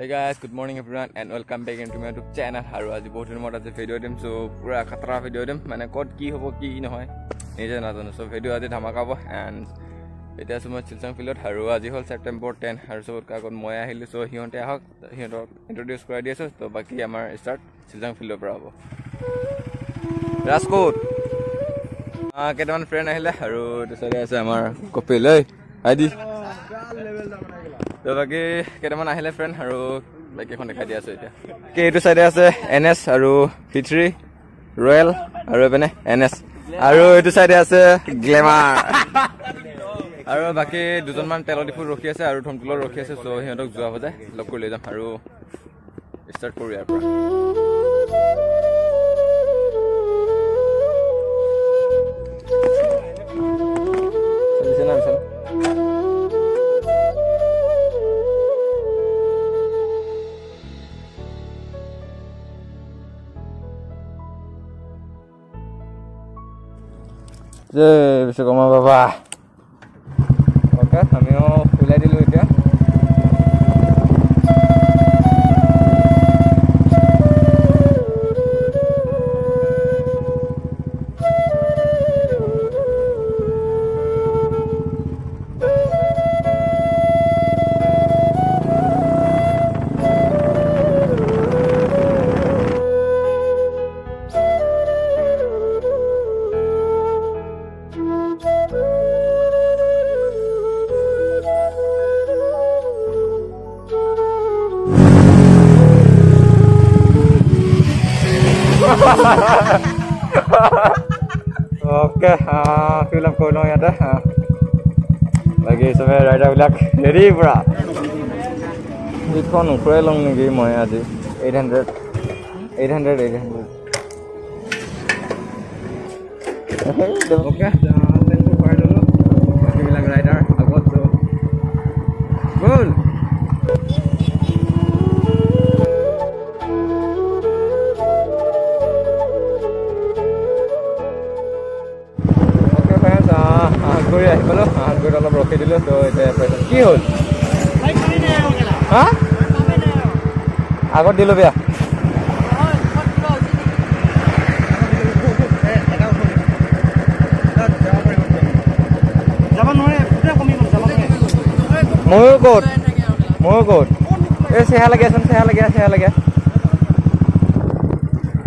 Hey guys, good morning everyone and welcome back into my YouTube channel. Haru aji bahut din mod ase video dim so pura khatra video dim mane code ki hobo ki nohoy nije na jano so video aji dhamaka bo and eta sumo Silchang field haru aji hol September 10 haru so ka kon moya hili so hionte ahok hionto introduce kora diaso to baki amar start Silchang field pra hobo Raskot kedaman friend ahile haru dusare ase amar Kopil oi adi তো বাকি কেটামান আহিলে friend আৰু bike এখন দেখাই দিয়া আছে এতিয়া কে এইটো সাইডে আছে NS আৰু P3 ৰয়েল আৰু এপনে NS আৰু এইটো সাইডে আছে গ্লেমাৰ আৰু বাকি দুজনমান তেলৰ ডিফু ৰখি আছে আৰু থমটুলৰ ৰখি আছে সো হিহঁতক যোৱা হ'ব যায় লগ কৰি লৈ যাম আৰু ষ্টাৰ্ট কৰো ইয়াৰ পৰা চলিছে না বিশাল Jai Vishwakarma Baba. Oke, kami mau mulai dulu ya. Oke, film kono ya dah. Lagi sampai rider bilak ready pura. Ini kon ukure long nih mau ya aja 800. Oke, tentu fire dulu. Lagi bilang rider, aku tuh. Cool. Guri ahi palo guri olop rokhi dilo to eta ki hol bike kari ne ho gela ha kame ne agot dilo bia jaban nore pura komi kon jaban moyo kot e seha lage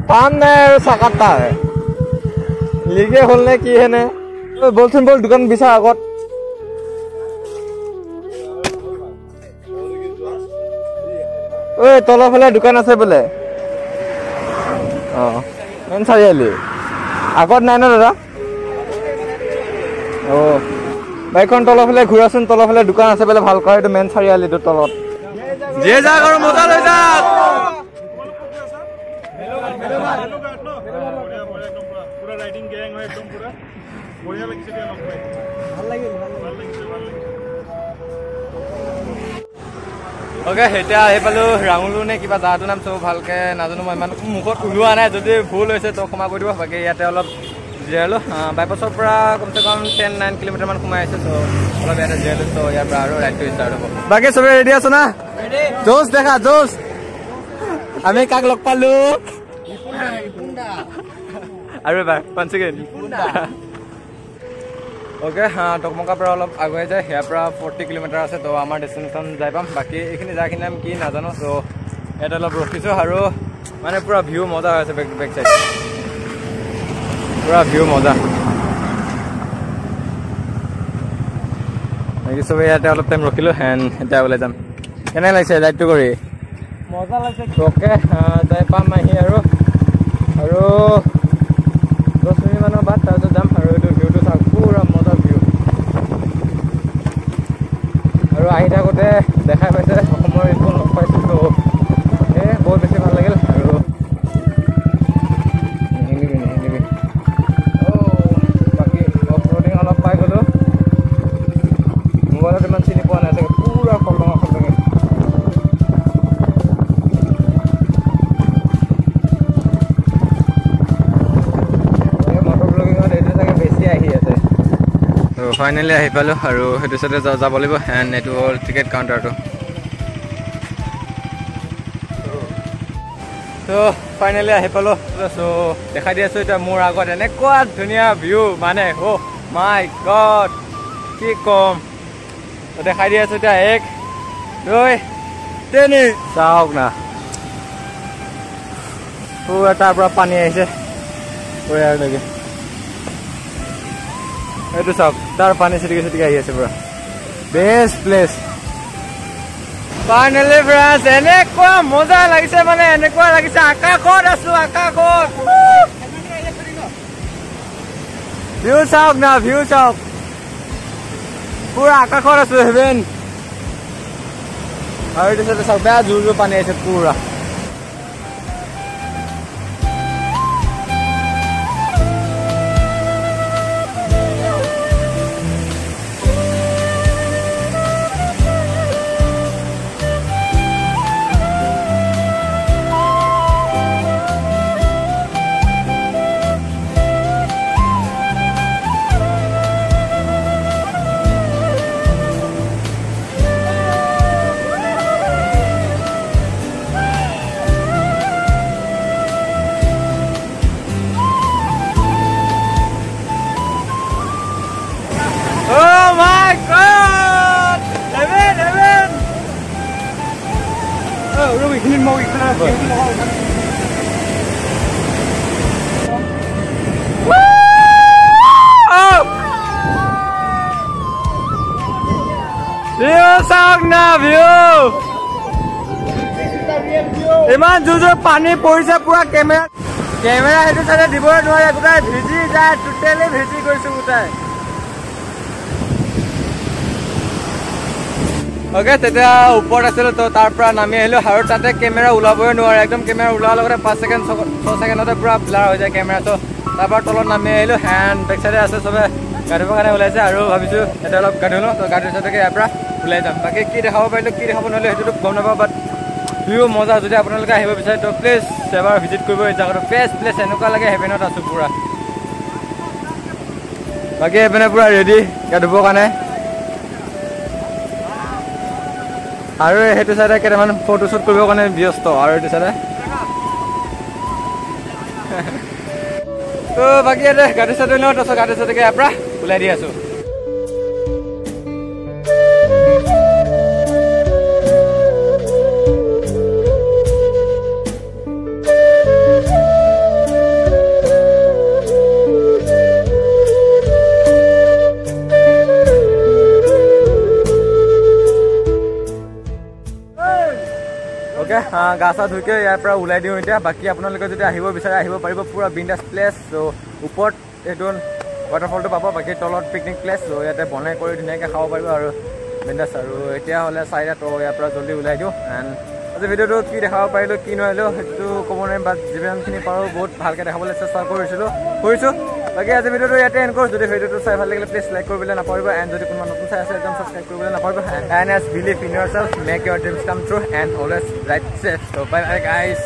pan ne sakata hai lige hol ne ki hai ne বলছেন বল দোকান বিছা আগত ওই তলফালে দোকান আছে বলে man চাৰিআলি আগত নাই না দাদা ও বাইকখন তলফালে ঘূৰাচোন তলফালে দোকান আছে বলে ভাল কৰে এইটো মেন চাৰিআলিটো তলত যে যাক আৰু মজা লৈ যাক পুৰা ৰাইডিং গ্যাং হয় একদম পুৰা বঢ়িয়া লাগিছে দিয়া লগ পাই ভাল লাগিছে ওকে হেটা আহি পালো ৰাঙুলু নে কিবা জাহাটো নাম সব ভালকে নাজানো মই ইমান মুখত ওলোৱা নাই যদি ভুল হৈছে তো ক্ষমা কৰি দিব বাকি ইয়াতে অলপ জিৰালো বাইপাছৰ পৰা কমসে কম 10-9 কিলোমিটাৰ মান সোমাই আছে তো অলপ ইয়াতে জিৰালো তো ইয়াৰ পৰা আৰু ৰাইডটো ষ্টাৰ্ট হ'ব বাকি সবে ৰেডি আছো না ৰেডি জোশ দেখা জোশ আমি কাক লগ পালো ইপুণ্ডা আৰু এবাৰ once again ইপুণ্ডা ओके टकमका पर अलग आगे जाए यार 40 किलोमीटर আছে তো আমার ডেস্টিনেশন যাই পাম বাকি এখানে যাখিনি আমি কি না জানো তো এটা অলপ ৰখিছো আৰু মানে পুৰা ভিউ মজা আছে বেক সাইড পুৰা ভিউ মজা এই সব ইয়াতে অলপ টাইম ৰখিলো হেন এটা ওলাই যাম কেনে লাগিছে ৰাইডটো কৰি মজা লাগিছে ওকে যাই পাম আহি আৰু 10 মিনিট মানৰ বাদ তাৰপিছত যাম আৰু এইটো ভিউটো চাওক পুৰা মজা ভিউ আৰু আহি থাকোঁতে দেখাই পাইছে অসমৰ এইখন লগ পাইছোঁ তো বহুত বেছি ভাল লাগিল আৰু নিহিলিবি বাকী অফ ৰোডিং অলপ পাই গ'লোঁ মোবাইলত ইমান চিনি পোৱা নাই চাগে পুৰা খলদঙা ফাইনালি আহি পালো আৰু হেতু সাথে যাব লাগিব এন্ড এটো টিকেট কাউন্টাৰটো তো ফাইনেলি আহি পালোঁ চ' দেখাই দি আছোঁ এতিয়া মোৰ আগত এনেকুৱা ধুনীয়া ভিউ মানে অ' মাই গড কি ক'ম দেখাই দি আছোঁ এতিয়া 1 2 3 চাওক না পুৰা তাৰ পৰা পানী আহিছে ইয়াৰলৈকে এইটো চাওক তাৰ পানী চিটিকি আহি আছে পুৰা বেষ্ট প্লেচ ফাইনেলি ফ্ৰেণ্ডছ এনেকুৱা মজা লাগিছে মানে এনেকুৱা লাগিছে আকাশত আছো আকাশত ভিউ চাওক না ভিউ চাওক পুৰা আকাশত আছো হেভেন আৰু এইটো চাওক বেয়া জোৰ জোৰ পানী আহিছে পুৰা ইমান জোৰ জোৰ পানী পৰিছে পুৰা কেমেৰা সেইটো চাইডে দিবই নোৱাৰে গোটাই ভিজি যায় টোটেলি ভিজি গৈছো গোটাই অ'কে তেতিয়া ওপৰত আছিলো তো তাৰ পৰা নামি আহিলো আৰু তাতে কেমেৰা ওলাবই নোৱাৰে একদম কেমেৰা ওলোৱাৰ লগতে 5 ছেকেণ্ড 6 ছেকেণ্ডতে পুৰা ব্লাৰ হৈ যায় কেমেৰা তো তাৰ পৰা তলত নামি আহিলো হেণ্ড বেক চাইডে আছে চবে গা ধুবৰ কাৰণে ওলাইছে আৰু ভাবিছো এতিয়া অলপ গা ধুলো তো গা ধুই চাইডে ইয়াৰ পৰা ওলাই যাম বাকী কি দেখাব পাৰিলো কি দেখাব নোৱাৰিলো সেইটোতো গম নাপাওঁ বাট ভিউ মজা যদি আপোনালোকে আহিব বিচাৰে তো প্লিজ এবাৰ ভিজিট কৰিব এই জেগাটো বেষ্ট প্লেচ এনেকুৱা লাগে হেভেনত আছো পুৰা বাকী এইপিনে পুৰা ৰেডি গা ধুবৰ কাৰণে আৰু সেইটো চাইডে কেইটামান ফটোশ্বুট কৰিবৰ কাৰণে ব্যস্ত আৰু এইটো চাইডে তো বাকী ইয়াতে গাড়ী চাইডে লওঁ তাৰপিছত গাড়ী চাইডে ইয়াৰ পৰা ওলাই দি আছো গা চা ধুইকে ইয়াৰ পৰা ওলাই দিওঁ এতিয়া বাকী আপোনালোকে যদি আহিব বিচাৰে আহিব পাৰিব পুৰা বিন্দাছ প্লেচ চ' ওপৰত এইটো ৱাটাৰফলটো পাব বাকী তলত পিকনিক প্লেচ চ' ইয়াতে বনাই কৰি ধুনীয়াকৈ খাব পাৰিব আৰু বিন্দাছ আৰু এতিয়া হ'লে 4টা তো ইয়াৰ পৰা জল্দি ওলাই দিওঁ এণ্ড আজি ভিডিঅ'টো কি দেখাব পাৰিলোঁ কি নোৱাৰিলোঁ সেইটো ক'ব নোৱাৰিম বাট যিমানখিনি পাৰোঁ বহুত ভালকৈ দেখাবলৈ চেষ্টা কৰিছোঁ বাকী আজি ভিডিঅ'টো ইয়াতে এণ্ড কৰোঁ যদি ভিডিঅ'টো চাই ভাল লাগিলে প্লিজ লাইক কৰিবলৈ নাপাহৰিব এণ্ড যদি কোনোবা নতুন চাই আছে একদম ছাবস্ক্ৰাইব কৰিবলৈ নাপাহৰিব and as believe in yourself make your dreams come true and always ride safe so' bye bye guys